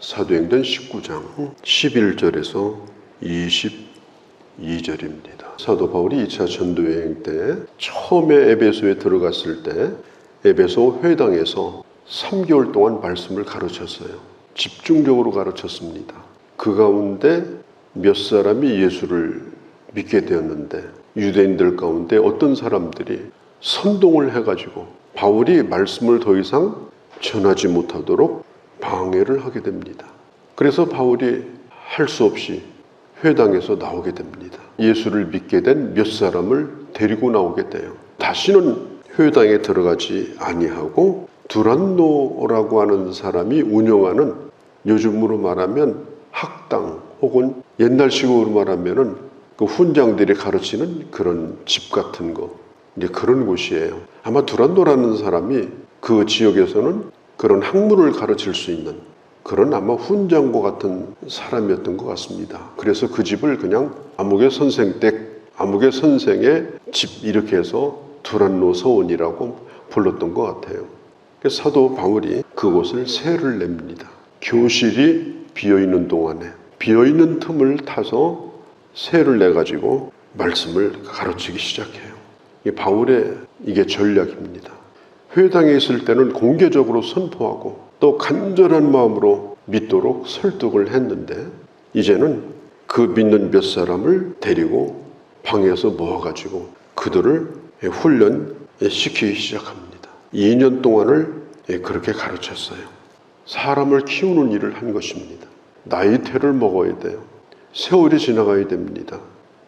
사도행전 19장 11절에서 22절입니다. 사도 바울이 2차 전도여행 때 처음에 에베소에 들어갔을 때 에베소 회당에서 3개월 동안 말씀을 가르쳤어요. 집중적으로 가르쳤습니다. 그 가운데 몇 사람이 예수를 믿게 되었는데 유대인들 가운데 어떤 사람들이 선동을 해가지고 바울이 말씀을 더 이상 전하지 못하도록 방해를 하게 됩니다. 그래서 바울이 할 수 없이 회당에서 나오게 됩니다. 예수를 믿게 된 몇 사람을 데리고 나오게 돼요. 다시는 회당에 들어가지 아니하고 두란노라고 하는 사람이 운영하는, 요즘으로 말하면 학당 혹은 옛날식으로 말하면은 그 훈장들이 가르치는 그런 집 같은 거, 이제 그런 곳이에요. 아마 두란노라는 사람이 그 지역에서는 그런 학문을 가르칠 수 있는 그런 아마 훈장과 같은 사람이었던 것 같습니다. 그래서 그 집을 그냥 아무개 선생 댁, 아무개 선생의 집 이렇게 해서 두란노 서원이라고 불렀던 것 같아요. 사도 바울이 그곳을 세를 냅니다. 교실이 비어있는 동안에 비어있는 틈을 타서 세를 내가지고 말씀을 가르치기 시작해요. 바울의 이게 전략입니다. 회당에 있을 때는 공개적으로 선포하고 또 간절한 마음으로 믿도록 설득을 했는데 이제는 그 믿는 몇 사람을 데리고 방에서 모아가지고 그들을 훈련시키기 시작합니다. 2년 동안을 그렇게 가르쳤어요. 사람을 키우는 일을 한 것입니다. 나이테를 먹어야 돼요. 세월이 지나가야 됩니다.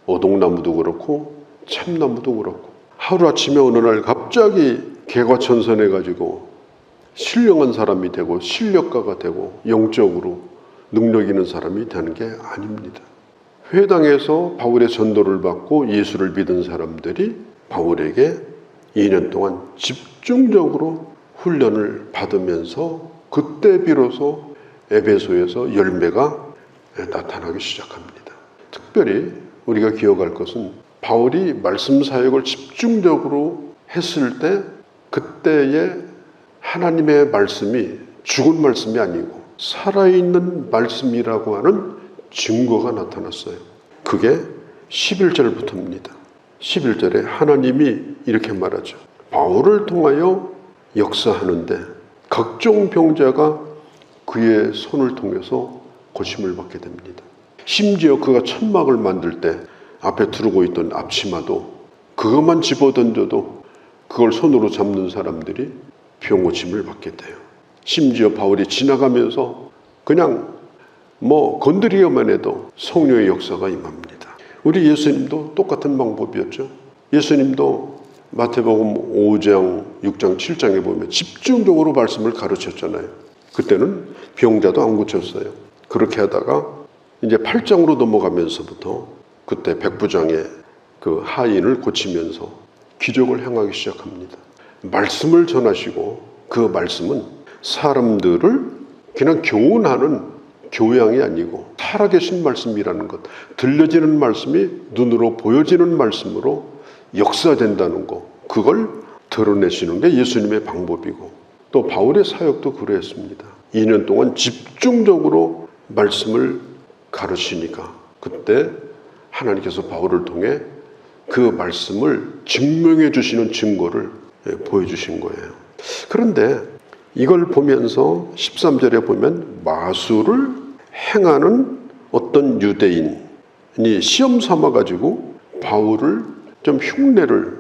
오동나무도 그렇고 참나무도 그렇고 하루아침에 어느 날 갑자기 개과천선해가지고 신령한 사람이 되고 실력가가 되고 영적으로 능력 있는 사람이 되는 게 아닙니다. 회당에서 바울의 전도를 받고 예수를 믿은 사람들이 바울에게 2년 동안 집중적으로 훈련을 받으면서 그때 비로소 에베소에서 열매가 나타나기 시작합니다. 특별히 우리가 기억할 것은 바울이 말씀 사역을 집중적으로 했을 때 그때의 하나님의 말씀이 죽은 말씀이 아니고 살아있는 말씀이라고 하는 증거가 나타났어요. 그게 11절부터입니다. 11절에 하나님이 이렇게 말하죠. 바울을 통하여 역사하는데 각종 병자가 그의 손을 통해서 고침을 받게 됩니다. 심지어 그가 천막을 만들 때 앞에 두르고 있던 앞치마도 그것만 집어던져도 그걸 손으로 잡는 사람들이 병고침을 받게 돼요. 심지어 바울이 지나가면서 그냥 건드리기만 해도 성령의 역사가 임합니다. 우리 예수님도 똑같은 방법이었죠. 예수님도 마태복음 5장, 6장, 7장에 보면 집중적으로 말씀을 가르쳤잖아요. 그때는 병자도 안 고쳤어요. 그렇게 하다가 이제 8장으로 넘어가면서부터 그때 백부장의 그 하인을 고치면서 기적을 행하기 시작합니다. 말씀을 전하시고 그 말씀은 사람들을 그냥 교훈하는 교양이 아니고 살아계신 말씀이라는 것, 들려지는 말씀이 눈으로 보여지는 말씀으로 역사된다는 것, 그걸 드러내시는 게 예수님의 방법이고 또 바울의 사역도 그랬습니다. 2년 동안 집중적으로 말씀을 가르치니까 그때 하나님께서 바울을 통해 그 말씀을 증명해 주시는 증거를 보여주신 거예요. 그런데 이걸 보면서 13절에 보면 마술을 행하는 어떤 유대인이 시험 삼아가지고 바울을 좀 흉내를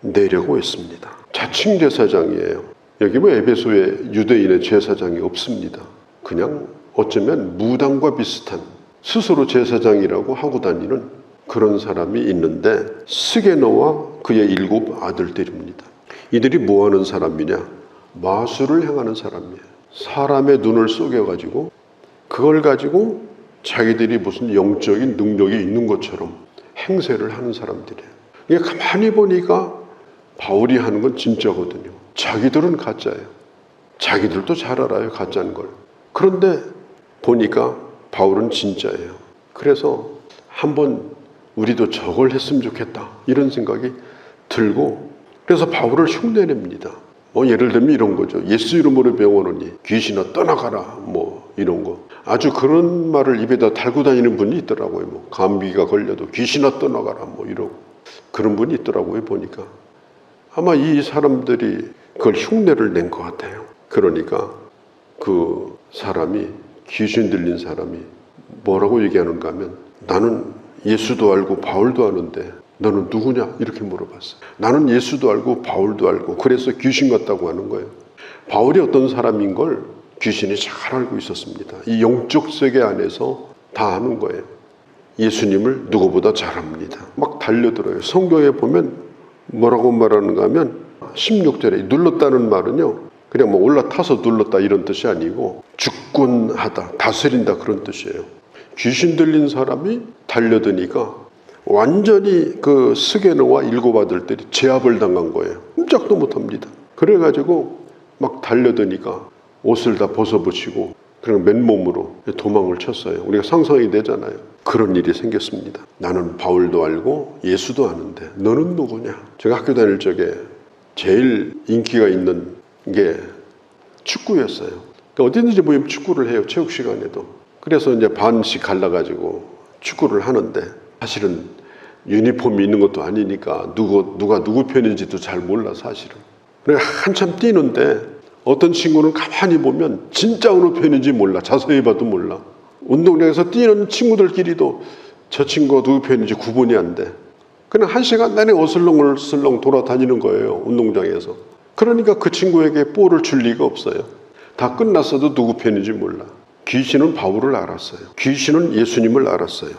내려고 했습니다. 자칭 제사장이에요. 여기 에베소에 유대인의 제사장이 없습니다. 그냥 어쩌면 무당과 비슷한 스스로 제사장이라고 하고 다니는 그런 사람이 있는데 스게너와 그의 7 아들들입니다. 이들이 뭐하는 사람이냐? 마술을 행하는 사람이에요. 사람의 눈을 속여가지고 그걸 가지고 자기들이 무슨 영적인 능력이 있는 것처럼 행세를 하는 사람들이에요. 이게 가만히 보니까 바울이 하는 건 진짜거든요. 자기들은 가짜예요. 자기들도 잘 알아요, 가짜인 걸. 그런데 보니까 바울은 진짜예요. 그래서 한번 우리도 저걸 했으면 좋겠다 이런 생각이 들고 그래서 바울을 흉내냅니다. 예를 들면 이런 거죠. 예수 이름으로 병원오니 귀신아 떠나가라, 뭐 이런 거. 아주 그런 말을 입에다 달고 다니는 분이 있더라고요. 뭐 감기가 걸려도 귀신아 떠나가라, 뭐 이러고 그런 분이 있더라고요. 보니까 아마 이 사람들이 그걸 흉내를 낸 것 같아요. 그러니까 그 사람이, 귀신 들린 사람이 뭐라고 얘기하는가 하면, 나는 예수도 알고 바울도 아는데 너는 누구냐? 이렇게 물어봤어요. 나는 예수도 알고 바울도 알고 그래서 귀신 같다고 하는 거예요. 바울이 어떤 사람인 걸 귀신이 잘 알고 있었습니다. 이 영적 세계 안에서 다 아는 거예요. 예수님을 누구보다 잘 압니다. 막 달려들어요. 성경에 보면 뭐라고 말하는가 하면 16절에 눌렀다는 말은요, 그냥 뭐 올라타서 눌렀다 이런 뜻이 아니고 주권하다, 다스린다 그런 뜻이에요. 귀신 들린 사람이 달려드니까 완전히 그 스게노와 일곱 아들들이 제압을 당한 거예요. 꼼짝도 못합니다. 그래가지고 막 달려드니까 옷을 다 벗어붙이고 그냥 맨몸으로 도망을 쳤어요. 우리가 상상이 되잖아요. 그런 일이 생겼습니다. 나는 바울도 알고 예수도 아는데 너는 누구냐? 제가 학교 다닐 적에 제일 인기가 있는 게 축구였어요. 그러니까 어디든지 보면 축구를 해요. 체육 시간에도. 그래서 이제 반씩 갈라가지고 축구를 하는데 사실은 유니폼이 있는 것도 아니니까 누가 누구 편인지도 잘 몰라 사실은. 그래 한참 뛰는데 어떤 친구는 가만히 보면 진짜 어느 편인지 몰라. 자세히 봐도 몰라. 운동장에서 뛰는 친구들끼리도 저 친구가 누구 편인지 구분이 안 돼. 그냥 1시간 내내 어슬렁어슬렁 돌아다니는 거예요. 운동장에서. 그러니까 그 친구에게 볼을 줄 리가 없어요. 다 끝났어도 누구 편인지 몰라. 귀신은 바울을 알았어요. 귀신은 예수님을 알았어요.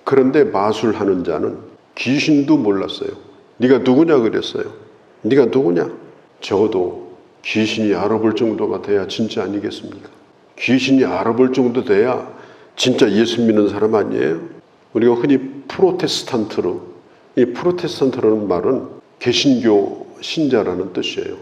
그런데 마술하는 자는 귀신도 몰랐어요. 네가 누구냐 그랬어요. 네가 누구냐? 적어도 귀신이 알아볼 정도가 돼야 진짜 아니겠습니까? 귀신이 알아볼 정도 돼야 진짜 예수 믿는 사람 아니에요? 우리가 흔히 프로테스탄트로, 이 프로테스탄트라는 말은 개신교 신자라는 뜻이에요.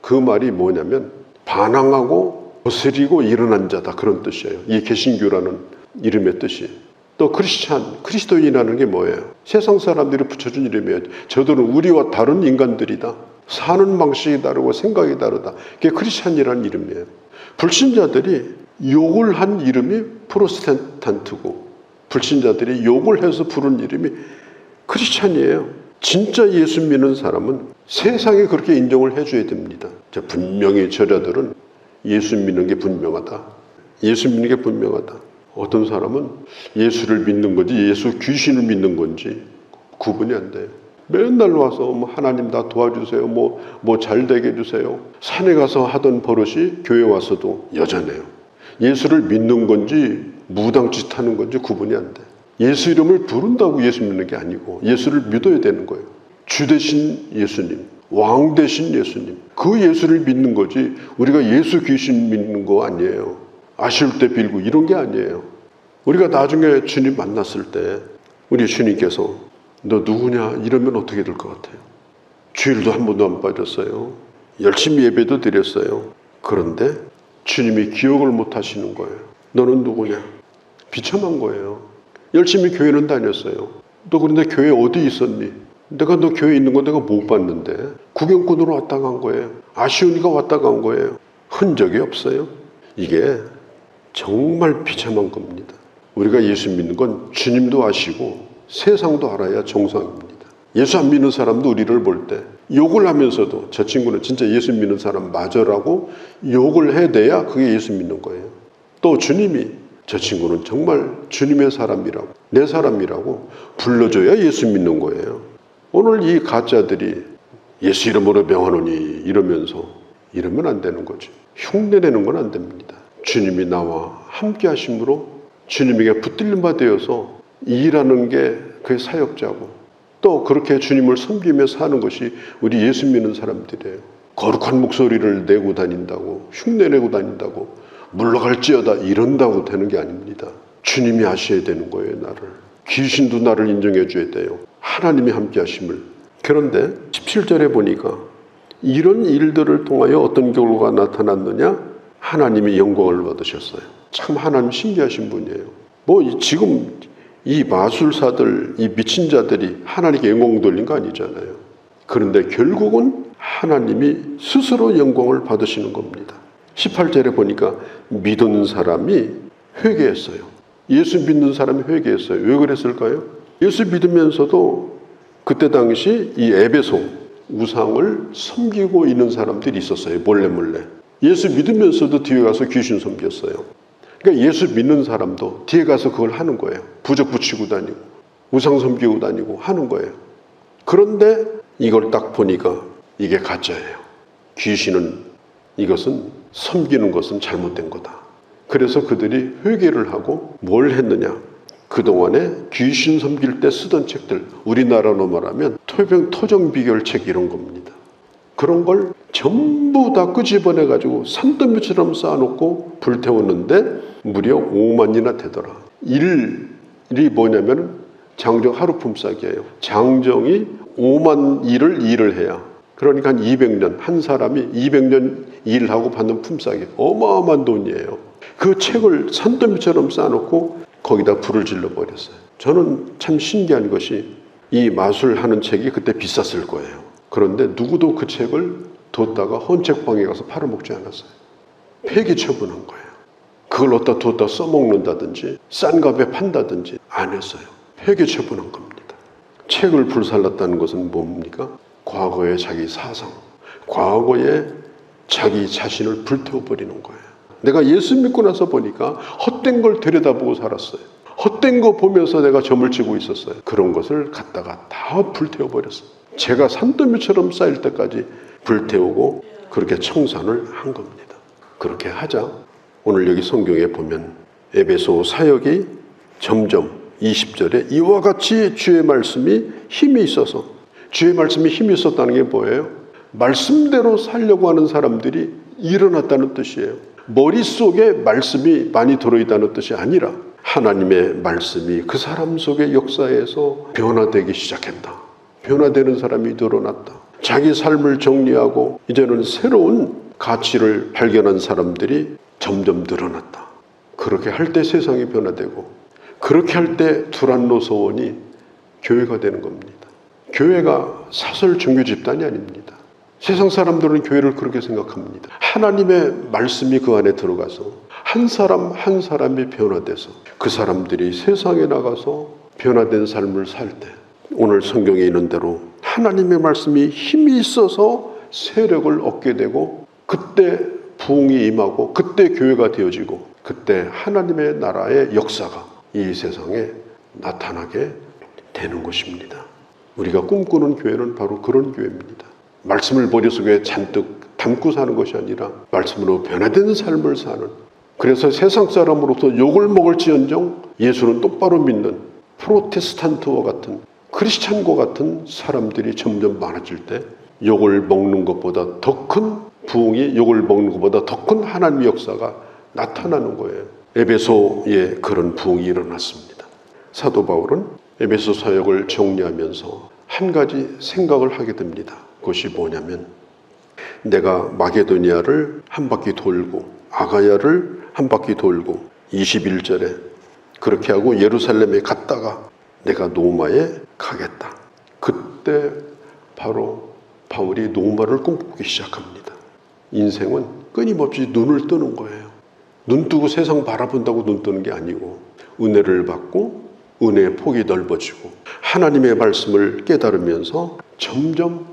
그 말이 뭐냐면 반항하고 거스리고 일어난 자다 그런 뜻이에요. 이 개신교라는 이름의 뜻이. 또 그리스도인이라는 게 뭐예요? 세상 사람들이 붙여준 이름이에요. 저들은 우리와 다른 인간들이다. 사는 방식이 다르고 생각이 다르다. 그게 크리스찬이라는 이름이에요. 불신자들이 욕을 한 이름이 프로테스탄트고 불신자들이 욕을 해서 부른 이름이 크리스찬이에요. 진짜 예수 믿는 사람은 세상에 그렇게 인정을 해줘야 됩니다. 분명히 저자들은 예수 믿는 게 분명하다. 예수 믿는 게 분명하다. 어떤 사람은 예수를 믿는 건지 예수 귀신을 믿는 건지 구분이 안 돼요. 맨날 와서 뭐 하나님 다 도와주세요. 뭐 잘 되게 해주세요. 산에 가서 하던 버릇이 교회 와서도 여전해요. 예수를 믿는 건지 무당짓 하는 건지 구분이 안 돼. 예수 이름을 부른다고 예수 믿는 게 아니고 예수를 믿어야 되는 거예요. 주 대신 예수님, 왕 대신 예수님, 그 예수를 믿는 거지 우리가 예수 귀신 믿는 거 아니에요. 아쉬울 때 빌고 이런 게 아니에요. 우리가 나중에 주님 만났을 때 우리 주님께서 너 누구냐 이러면 어떻게 될 것 같아요? 주일도 한 번도 안 빠졌어요. 열심히 예배도 드렸어요. 그런데 주님이 기억을 못 하시는 거예요. 너는 누구냐? 비참한 거예요. 열심히 교회는 다녔어요. 너 그런데 교회 어디 있었니? 내가 너 교회 있는 거 내가 못 봤는데 구경꾼으로 왔다 간 거예요. 아쉬우니까 왔다 간 거예요. 흔적이 없어요. 이게 정말 비참한 겁니다. 우리가 예수 믿는 건 주님도 아시고 세상도 알아야 정상입니다. 예수 안 믿는 사람도 우리를 볼 때 욕을 하면서도 저 친구는 진짜 예수 믿는 사람 맞아라고 욕을 해대야 그게 예수 믿는 거예요. 또 주님이 저 친구는 정말 주님의 사람이라고 내 사람이라고 불러줘야 예수 믿는 거예요. 오늘 이 가짜들이 예수 이름으로 명하노니 이러면서 이러면 안 되는 거죠. 흉내내는 건 안 됩니다. 주님이 나와 함께 하심으로 주님에게 붙들림 바 되어서 일하는 게 그의 사역자고 또 그렇게 주님을 섬기며 사는 것이 우리 예수 믿는 사람들이에요. 거룩한 목소리를 내고 다닌다고 흉내내고 다닌다고 물러갈지어다 이런다고 되는 게 아닙니다. 주님이 하셔야 되는 거예요. 나를. 귀신도 나를 인정해 줘야 돼요. 하나님이 함께 하심을. 그런데 17절에 보니까 이런 일들을 통하여 어떤 결과가 나타났느냐? 하나님이 영광을 받으셨어요. 참 하나님 신기하신 분이에요. 지금 이 마술사들, 이 미친 자들이 하나님께 영광 돌린 거 아니잖아요. 그런데 결국은 하나님이 스스로 영광을 받으시는 겁니다. 18절에 보니까 믿은 사람이 회개했어요. 예수 믿는 사람이 회개했어요. 왜 그랬을까요? 예수 믿으면서도 그때 당시 이 에베소 우상을 섬기고 있는 사람들이 있었어요. 몰래. 예수 믿으면서도 뒤에 가서 귀신 섬겼어요. 그러니까 예수 믿는 사람도 뒤에 가서 그걸 하는 거예요. 부적 붙이고 다니고 우상 섬기고 다니고 하는 거예요. 그런데 이걸 딱 보니까 이게 가짜예요. 귀신은, 이것은 섬기는 것은 잘못된 거다. 그래서 그들이 회개를 하고 뭘 했느냐, 그동안에 귀신 섬길 때 쓰던 책들, 우리나라로 말하면 토정비결책 이런 겁니다. 그런 걸 전부 다 끄집어내 가지고 산더미처럼 쌓아놓고 불태웠는데 무려 5만이나 되더라. 일이 뭐냐면 장정 하루 품삯이에요. 장정이 5만 일을 해야, 그러니까 한 200년, 한 사람이 200년 일하고 받는 품삯이 어마어마한 돈이에요. 그 책을 산더미처럼 쌓아놓고 거기다 불을 질러버렸어요. 저는 참 신기한 것이 이 마술하는 책이 그때 비쌌을 거예요. 그런데 누구도 그 책을 뒀다가 헌책방에 가서 팔아먹지 않았어요. 폐기 처분한 거예요. 그걸 어디다 뒀다 써먹는다든지 싼 값에 판다든지 안 했어요. 폐기 처분한 겁니다. 책을 불살랐다는 것은 뭡니까? 과거의 자기 사상, 과거의 자기 자신을 불태워버리는 거예요. 내가 예수 믿고 나서 보니까 헛된 걸 들여다보고 살았어요. 헛된 거 보면서 내가 점을 치고 있었어요. 그런 것을 갖다가 다 불태워버렸어요. 제가 산더미처럼 쌓일 때까지 불태우고 그렇게 청산을 한 겁니다. 그렇게 하자 오늘 여기 성경에 보면 에베소 사역이 점점 20절에 이와 같이 주의 말씀이 힘이 있어서, 주의 말씀이 힘이 있었다는 게 뭐예요? 말씀대로 살려고 하는 사람들이 일어났다는 뜻이에요. 머릿속에 말씀이 많이 들어있다는 뜻이 아니라 하나님의 말씀이 그 사람 속의 역사에서 변화되기 시작했다. 변화되는 사람이 늘어났다. 자기 삶을 정리하고 이제는 새로운 가치를 발견한 사람들이 점점 늘어났다. 그렇게 할 때 세상이 변화되고, 그렇게 할 때 두란노 소원이 교회가 되는 겁니다. 교회가 사설 종교 집단이 아닙니다. 세상 사람들은 교회를 그렇게 생각합니다. 하나님의 말씀이 그 안에 들어가서 한 사람 한 사람이 변화돼서 그 사람들이 세상에 나가서 변화된 삶을 살 때, 오늘 성경에 있는 대로 하나님의 말씀이 힘이 있어서 세력을 얻게 되고, 그때 부흥이 임하고, 그때 교회가 되어지고, 그때 하나님의 나라의 역사가 이 세상에 나타나게 되는 것입니다. 우리가 꿈꾸는 교회는 바로 그런 교회입니다. 말씀을 머릿속에 잔뜩 담고 사는 것이 아니라 말씀으로 변화된 삶을 사는, 그래서 세상 사람으로부터 욕을 먹을지언정 예수는 똑바로 믿는 프로테스탄트와 같은, 크리스찬과 같은 사람들이 점점 많아질 때 욕을 먹는 것보다 더 큰 부흥이, 욕을 먹는 것보다 더 큰 하나님의 역사가 나타나는 거예요. 에베소에 그런 부흥이 일어났습니다. 사도 바울은 에베소 사역을 정리하면서 한 가지 생각을 하게 됩니다. 그것이 뭐냐면, 내가 마게도니아를 한 바퀴 돌고 아가야를 한 바퀴 돌고 21절에 그렇게 하고 예루살렘에 갔다가 내가 노마에 가겠다. 그때 바로 바울이 노마를 꿈꾸기 시작합니다. 인생은 끊임없이 눈을 뜨는 거예요. 눈 뜨고 세상 바라본다고 눈 뜨는 게 아니고, 은혜를 받고 은혜의 폭이 넓어지고 하나님의 말씀을 깨달으면서 점점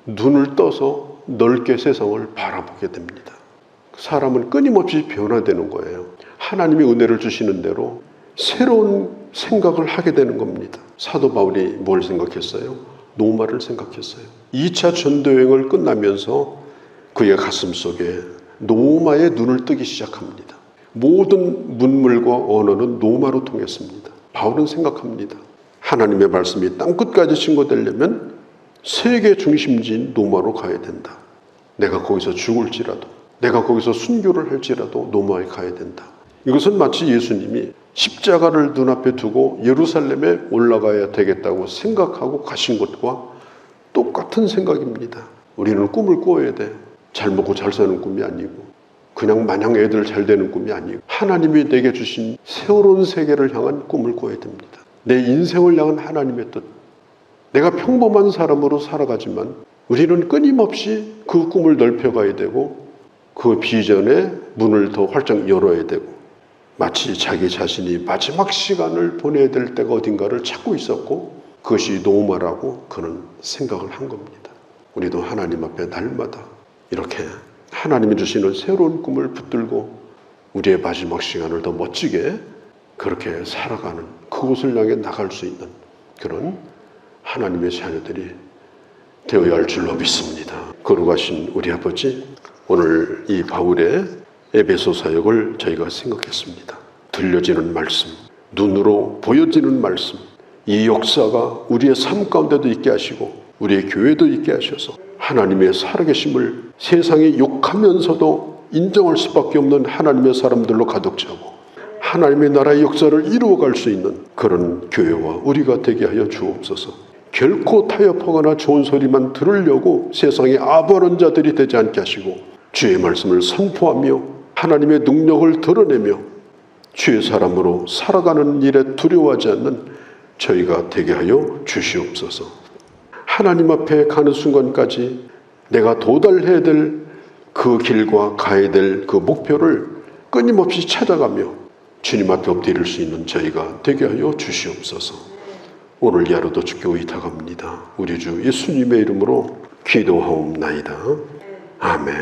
눈을 떠서 넓게 세상을 바라보게 됩니다. 사람은 끊임없이 변화되는 거예요. 하나님이 은혜를 주시는 대로 새로운 생각을 하게 되는 겁니다. 사도 바울이 뭘 생각했어요? 노마를 생각했어요. 2차 전도여행을 끝나면서 그의 가슴속에 노마의 눈을 뜨기 시작합니다. 모든 문물과 언어는 노마로 통했습니다. 바울은 생각합니다. 하나님의 말씀이 땅끝까지 증거되려면 세계 중심지인 노마로 가야 된다. 내가 거기서 죽을지라도, 내가 거기서 순교를 할지라도 노마에 가야 된다. 이것은 마치 예수님이 십자가를 눈앞에 두고 예루살렘에 올라가야 되겠다고 생각하고 가신 것과 똑같은 생각입니다. 우리는 꿈을 꾸어야 돼. 잘 먹고 잘 사는 꿈이 아니고, 그냥 마냥 애들 잘 되는 꿈이 아니고, 하나님이 내게 주신 새로운 세계를 향한 꿈을 꿔야 됩니다. 내 인생을 향한 하나님의 뜻. 내가 평범한 사람으로 살아가지만 우리는 끊임없이 그 꿈을 넓혀가야 되고 그 비전의 문을 더 활짝 열어야 되고 마치 자기 자신이 마지막 시간을 보내야 될 때가 어딘가를 찾고 있었고 그것이 노멀하고 그는 생각을 한 겁니다. 우리도 하나님 앞에 날마다 이렇게 하나님이 주시는 새로운 꿈을 붙들고 우리의 마지막 시간을 더 멋지게 그렇게 살아가는 그곳을 향해 나갈 수 있는 그런 하나님의 자녀들이 되어야 할 줄로 믿습니다. 거룩하신 우리 아버지, 오늘 이 바울의 에베소 사역을 저희가 생각했습니다. 들려지는 말씀, 눈으로 보여지는 말씀, 이 역사가 우리의 삶 가운데도 있게 하시고 우리의 교회도 있게 하셔서 하나님의 살아계심을 세상이 욕하면서도 인정할 수밖에 없는 하나님의 사람들로 가득 차고 하나님의 나라의 역사를 이루어갈 수 있는 그런 교회와 우리가 되게 하여 주옵소서. 결코 타협하거나 좋은 소리만 들으려고 세상의 아부하는 자들이 되지 않게 하시고 주의 말씀을 선포하며 하나님의 능력을 드러내며 주의 사람으로 살아가는 일에 두려워하지 않는 저희가 되게 하여 주시옵소서. 하나님 앞에 가는 순간까지 내가 도달해야 될 그 길과 가야 될 그 목표를 끊임없이 찾아가며 주님 앞에 엎드릴 수 있는 저희가 되게 하여 주시옵소서. 오늘 이 하루도 주께 의탁합니다. 우리 주 예수님의 이름으로 기도하옵나이다. 아멘.